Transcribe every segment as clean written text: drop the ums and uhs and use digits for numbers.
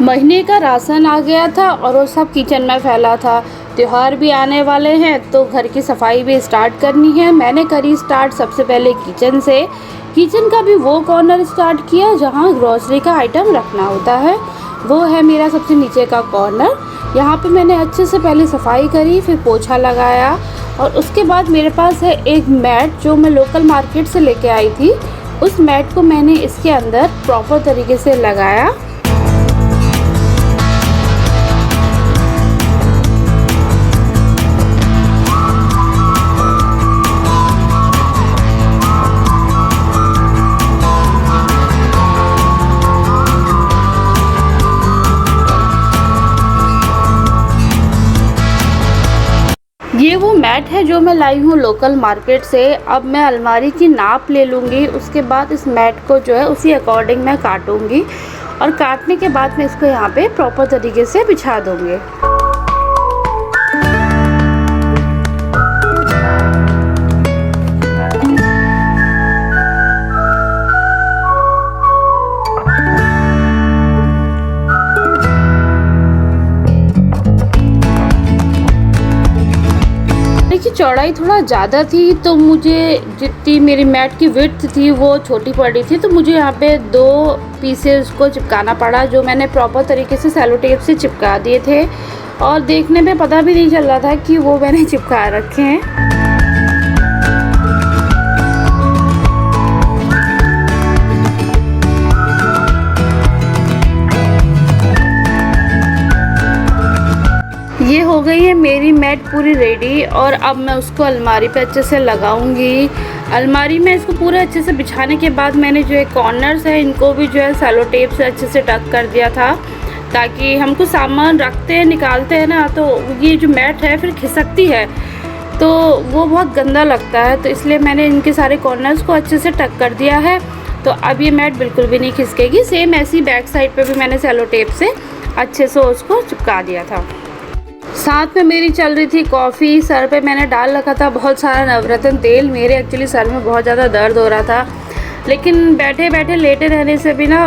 महीने का राशन आ गया था और वो सब किचन में फैला था। त्योहार भी आने वाले हैं तो घर की सफाई भी स्टार्ट करनी है। मैंने करी स्टार्ट सबसे पहले किचन से। किचन का भी वो कॉर्नर स्टार्ट किया जहाँ ग्रॉसरी का आइटम रखना होता है। वो है मेरा सबसे नीचे का कॉर्नर। यहाँ पे मैंने अच्छे से पहले सफाई करी, फिर पोछा लगाया और उसके बाद मेरे पास है एक मैट जो मैं लोकल मार्केट से लेके आई थी। उस मैट को मैंने इसके अंदर प्रॉपर तरीके से लगाया। ये वो मैट है जो मैं लाई हूँ लोकल मार्केट से। अब मैं अलमारी की नाप ले लूँगी, उसके बाद इस मैट को जो है उसी अकॉर्डिंग मैं काटूँगी और काटने के बाद मैं इसको यहाँ पे प्रॉपर तरीके से बिछा दूँगी। देखिए चौड़ाई थोड़ा ज़्यादा थी तो मुझे जितनी मेरी मैट की विड्थ थी वो छोटी पड़ रही थी, तो मुझे यहाँ पे 2 पीसेस को चिपकाना पड़ा जो मैंने प्रॉपर तरीके से सेलो टेप से चिपका दिए थे और देखने में पता भी नहीं चल रहा था कि वो मैंने चिपका रखे हैं। ये हो गई है मेरी मैट पूरी रेडी और अब मैं उसको अलमारी पे अच्छे से लगाऊंगी। अलमारी में इसको पूरे अच्छे से बिछाने के बाद मैंने जो है कॉर्नर्स है इनको भी जो है सेलो टेप से अच्छे से टक कर दिया था, ताकि हम कुछ सामान रखते हैं निकालते हैं ना तो ये जो मैट है फिर खिसकती है तो वो बहुत गंदा लगता है, तो इसलिए मैंने इनके सारे कॉर्नर्स को अच्छे से टक कर दिया है। तो अब ये मैट बिल्कुल भी नहीं खिसकेगी। सेम ऐसी बैक साइड पर भी मैंने सेलो टेप से अच्छे से उसको चिपका दिया था। साथ में मेरी चल रही थी कॉफ़ी। सर पे मैंने डाल रखा था बहुत सारा नवरत्न तेल। मेरे एक्चुअली सर में बहुत ज़्यादा दर्द हो रहा था, लेकिन बैठे बैठे लेटे रहने से भी ना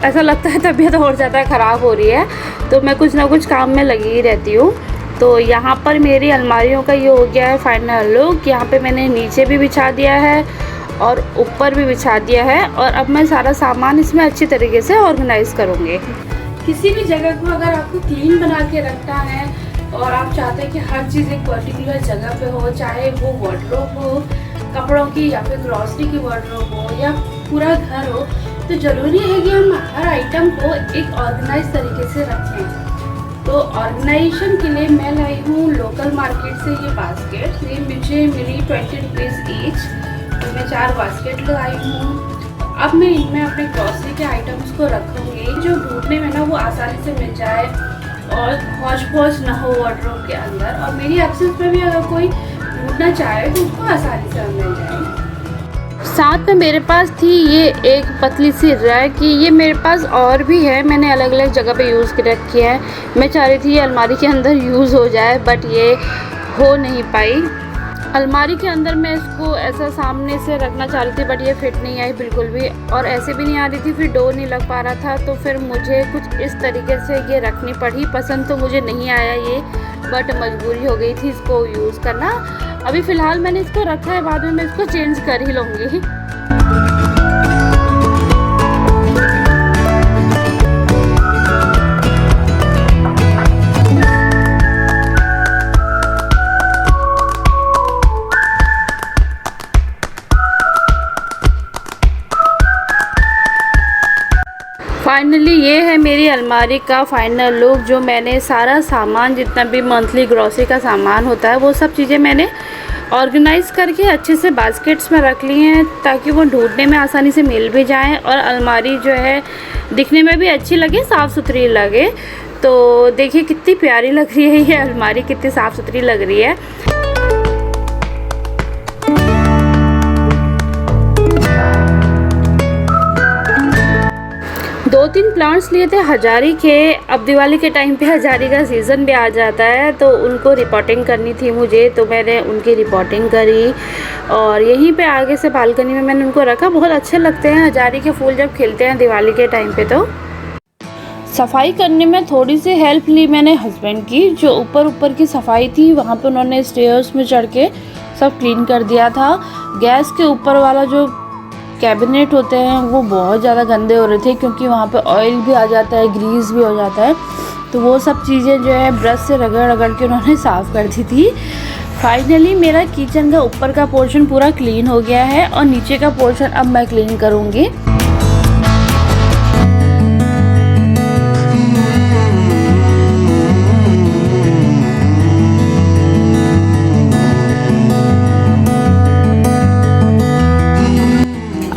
ऐसा लगता है तबीयत और ज़्यादा ख़राब हो रही है, तो मैं कुछ ना कुछ काम में लगी ही रहती हूँ। तो यहाँ पर मेरी अलमारियों का ये हो गया है फाइनल लुक। यहाँ पे मैंने नीचे भी बिछा दिया है और ऊपर भी बिछा दिया है और अब मैं सारा सामान इसमें अच्छी तरीके से ऑर्गेनाइज़ करूँगी। किसी भी जगह को अगर आपको क्लीन बना के रखना है और आप चाहते हैं कि हर चीज़ एक पर्टिकुलर जगह पे हो, चाहे वो वार्डरोब हो कपड़ों की या फिर ग्रॉसरी की वार्डरोब हो या पूरा घर हो, तो ज़रूरी है कि हम हर आइटम को एक ऑर्गेनाइज तरीके से रखें। तो ऑर्गेनाइजेशन के लिए मैं लाई हूँ लोकल मार्केट से ये बास्केट। ये मुझे मिली 20 रुपीज़ ईच, तो मैं 4 बास्केट लगाई हूँ। अब मैं इनमें अपने ग्रॉसरी के आइटम्स को रखूँगी जो ढूंढने में ना वो आसानी से मिल जाए और हौच पौच ना हो वार्डरोब के अंदर, और मेरी एब्सेंस में भी अगर कोई ढूंढना चाहे तो उसको आसानी से मिल जाए। साथ में मेरे पास थी ये एक पतली सी रैक की। ये मेरे पास और भी है, मैंने अलग अलग जगह पे यूज़ कर रखी है। मैं चाह रही थी ये अलमारी के अंदर यूज़ हो जाए बट ये हो नहीं पाई। अलमारी के अंदर मैं इसको ऐसा सामने से रखना चाह रही थी बट ये फिट नहीं आई बिल्कुल भी, और ऐसे भी नहीं आ रही थी, फिर डोर नहीं लग पा रहा था, तो फिर मुझे कुछ इस तरीके से ये रखनी पड़ी। पसंद तो मुझे नहीं आया ये, बट मजबूरी हो गई थी इसको यूज़ करना। अभी फ़िलहाल मैंने इसको रखा है, बाद में मैं इसको चेंज कर ही लूँगी। फाइनली ये है मेरी अलमारी का फाइनल लुक। जो मैंने सारा सामान जितना भी मंथली ग्रॉसरी का सामान होता है वो सब चीज़ें मैंने ऑर्गेनाइज़ करके अच्छे से बास्केट्स में रख ली हैं ताकि वो ढूंढने में आसानी से मिल भी जाएं और अलमारी जो है दिखने में भी अच्छी लगे, साफ़ सुथरी लगे। तो देखिए कितनी प्यारी लग रही है ये अलमारी, कितनी साफ़ सुथरी लग रही है। 2-3 प्लांट्स लिए थे हजारी के। अब दिवाली के टाइम पे हजारी का सीज़न भी आ जाता है तो उनको रिपोर्टिंग करनी थी मुझे, तो मैंने उनकी रिपोर्टिंग करी और यहीं पे आगे से बालकनी में मैंने उनको रखा। बहुत अच्छे लगते हैं हजारी के फूल जब खिलते हैं दिवाली के टाइम पे। तो सफाई करने में थोड़ी सी हेल्प ली मैंने हस्बैंड की, जो ऊपर ऊपर की सफाई थी वहाँ पे उन्होंने स्टेयर्स में चढ़ के सब क्लीन कर दिया था। गैस के ऊपर वाला जो कैबिनेट होते हैं वो बहुत ज़्यादा गंदे हो रहे थे, क्योंकि वहाँ पे ऑयल भी आ जाता है, ग्रीस भी हो जाता है, तो वो सब चीज़ें जो है ब्रश से रगड़ रगड़ के उन्होंने साफ़ कर दी थी। फाइनली मेरा किचन का ऊपर का पोर्शन पूरा क्लीन हो गया है और नीचे का पोर्शन अब मैं क्लीन करूँगी।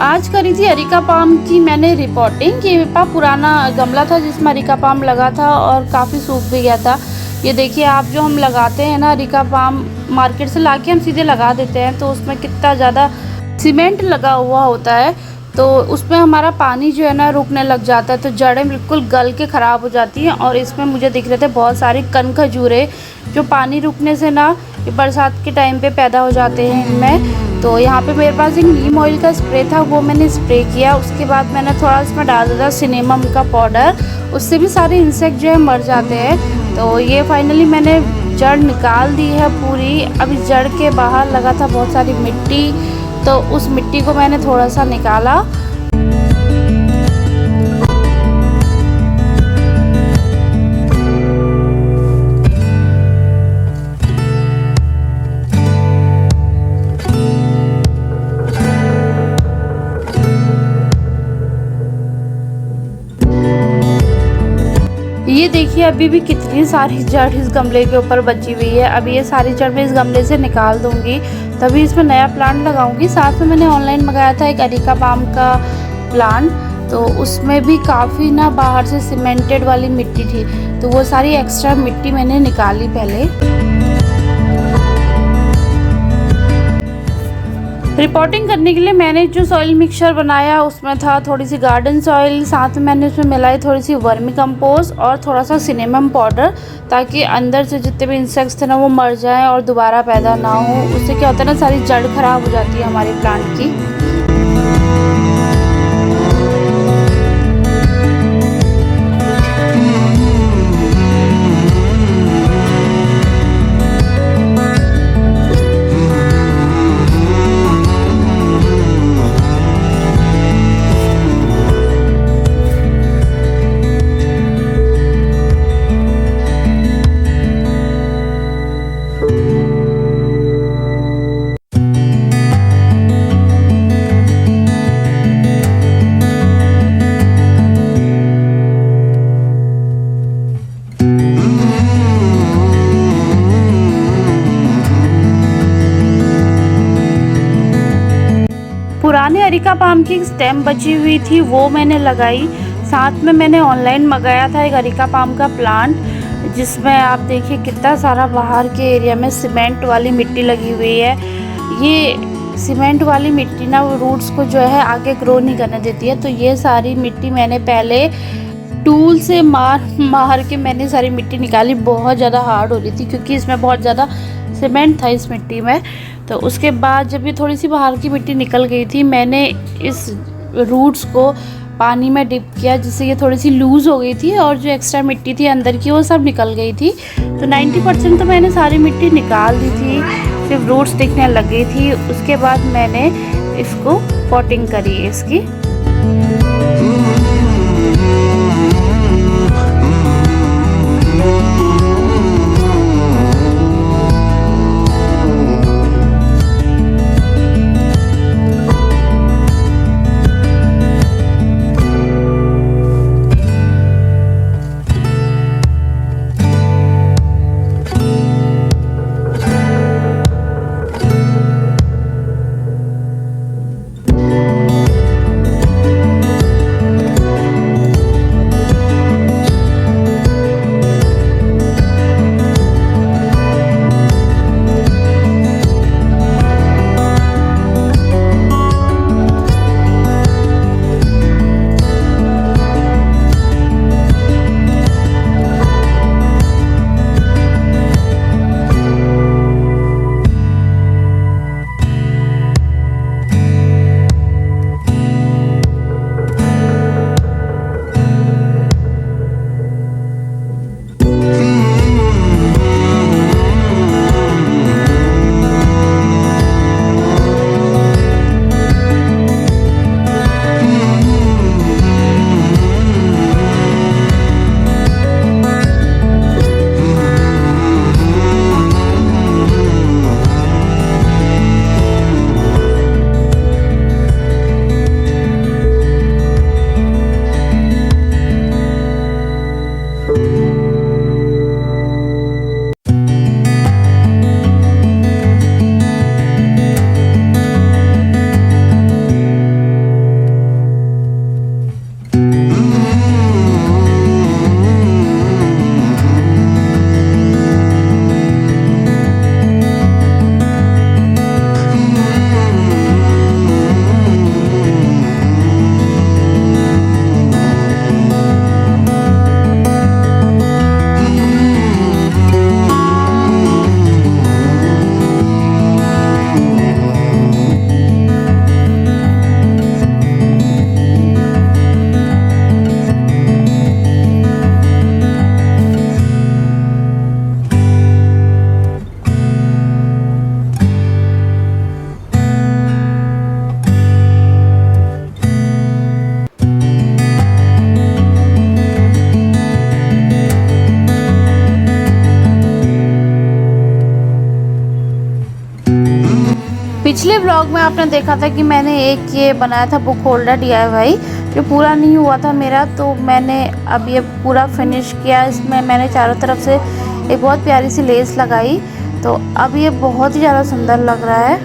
आज करी थी अरिका पाम की मैंने रिपोर्टिंग। ये मेरे पास पुराना गमला था जिसमें अरिका पाम लगा था और काफ़ी सूख भी गया था। ये देखिए आप, जो हम लगाते हैं ना अरिका पाम मार्केट से लाके हम सीधे लगा देते हैं, तो उसमें कितना ज़्यादा सीमेंट लगा हुआ होता है, तो उसमें हमारा पानी जो है ना रुकने लग जाता है, तो जड़ें बिल्कुल गल के ख़राब हो जाती हैं। और इसमें मुझे दिख रहे थे बहुत सारे कनखजूरे जो पानी रुकने से ना बरसात के टाइम पे पैदा हो जाते हैं इनमें। तो यहाँ पे मेरे पास एक नीम ऑयल का स्प्रे था, वो मैंने स्प्रे किया। उसके बाद मैंने थोड़ा इसमें डाल दिया सिनेमम का पाउडर, उससे भी सारे इंसेक्ट जो है मर जाते हैं। तो ये फाइनली मैंने जड़ निकाल दी है पूरी। अब इस जड़ के बाहर लगा था बहुत सारी मिट्टी, तो उस मिट्टी को मैंने थोड़ा सा निकाला। ये देखिए अभी भी कितनी सारी जड़ इस गमले के ऊपर बची हुई है। अभी ये सारी जड़ मैं इस गमले से निकाल दूंगी, तभी इसमें नया प्लांट लगाऊंगी। साथ में मैंने ऑनलाइन मंगाया था एक अरिका पाम का प्लांट, तो उसमें भी काफ़ी ना बाहर से सीमेंटेड वाली मिट्टी थी, तो वो सारी एक्स्ट्रा मिट्टी मैंने निकाली पहले। रिपोर्टिंग करने के लिए मैंने जो सॉइल मिक्सचर बनाया उसमें था थोड़ी सी गार्डन सॉइल, साथ में मैंने उसमें मिलाई थोड़ी सी वर्मी कंपोस्ट और थोड़ा सा सिनेमम पाउडर, ताकि अंदर से जितने भी इंसेक्ट्स थे ना वो मर जाएं और दोबारा पैदा ना हो। उससे क्या होता है ना, सारी जड़ खराब हो जाती है हमारे प्लांट की। पुराने अरिका पाम की स्टेम बची हुई थी, वो मैंने लगाई। साथ में मैंने ऑनलाइन मंगाया था एक अरिका पाम का प्लांट, जिसमें आप देखिए कितना सारा बाहर के एरिया में सीमेंट वाली मिट्टी लगी हुई है। ये सीमेंट वाली मिट्टी ना वो रूट्स को जो है आगे ग्रो नहीं करने देती है। तो ये सारी मिट्टी मैंने पहले टूल से मार के मैंने सारी मिट्टी निकाली। बहुत ज़्यादा हार्ड हो रही थी क्योंकि इसमें बहुत ज़्यादा सीमेंट था इस मिट्टी में। तो उसके बाद जब ये थोड़ी सी बाहर की मिट्टी निकल गई थी, मैंने इस रूट्स को पानी में डिप किया, जिससे ये थोड़ी सी लूज़ हो गई थी और जो एक्स्ट्रा मिट्टी थी अंदर की वो सब निकल गई थी। तो 90% तो मैंने सारी मिट्टी निकाल दी थी, सिर्फ रूट्स दिखने लग गई थी। उसके बाद मैंने इसको पॉटिंग करी इसकी। पिछले व्लॉग में आपने देखा था कि मैंने एक ये बनाया था बुक होल्डर DIY, जो पूरा नहीं हुआ था मेरा, तो मैंने अब ये पूरा फिनिश किया। इसमें मैंने चारों तरफ से एक बहुत प्यारी सी लेस लगाई, तो अब ये बहुत ही ज़्यादा सुंदर लग रहा है।